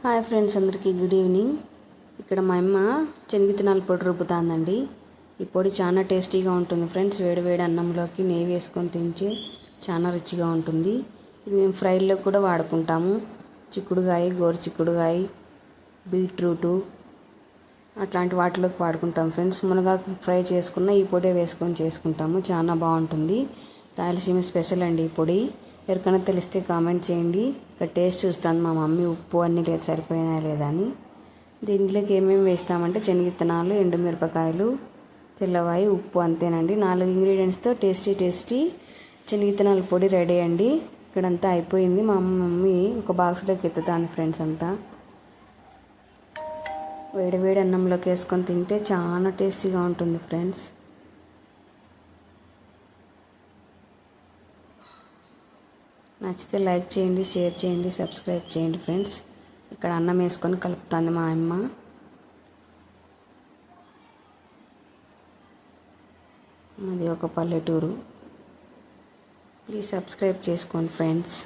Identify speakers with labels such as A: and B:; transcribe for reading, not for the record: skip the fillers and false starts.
A: Hi friends, అందరికీ good evening. ఇక్కడ మా అమ్మ శనగిత్తనాల పొడి రుబ్బుతాందండి. ఈ పొడి చాలా టేస్టీగా ఉంటుంది ఫ్రెండ్స్. వేడి వేడి అన్నంలోకి నెయ్యి వేసుకొని తింటే చాలా రుచిగా ఉంటుంది. ఇది మేము ఫ్రైల్లో కూడా వాడుకుంటాము. చిక్కుడుగాయ, గోరు చిక్కుడుగాయ, బీట్రూటు అట్లాంటి వాటిలోకి వాడుకుంటాం ఫ్రెండ్స్. మునగాకు ఫ్రై చేసుకున్న ఈ పొడి వేసుకొని చేసుకుంటాము. చాలా బాగుంటుంది. రాయలసీమ స్పెషల్ అండి ఈ పొడి. ఎవరికైనా తెలిస్తే కామెంట్ చేయండి. ఇక్కడ టేస్ట్ చూస్తాను మా మమ్మీ ఉప్పు అన్నీ సరిపోయినా లేదా అని. దీంట్లోకి ఏమేమి వేస్తామంటే శనగిత్తనాలు, ఎండుమిరపకాయలు, తెల్లవాయి, ఉప్పు, అంతేనండి. 4 ఇంగ్రీడియంట్స్తో టేస్టీ శనగిత్తనాల పొడి రెడీ అండి. ఇక్కడంతా అయిపోయింది. మా మమ్మీ ఒక బాక్స్లోకి ఎత్తుతాను ఫ్రెండ్స్. అంతా వేడి వేడి అన్నంలోకి వేసుకొని తింటే చాలా టేస్టీగా ఉంటుంది ఫ్రెండ్స్. నచ్చితే లైక్ చేయండి, షేర్ చేయండి, సబ్స్క్రైబ్ చేయండి ఫ్రెండ్స్. ఇక్కడ అన్నం వేసుకొని కలుపుతుంది మా అమ్మ. మాది ఒక పల్లెటూరు. ప్లీజ్ సబ్స్క్రైబ్ చేసుకోండి ఫ్రెండ్స్.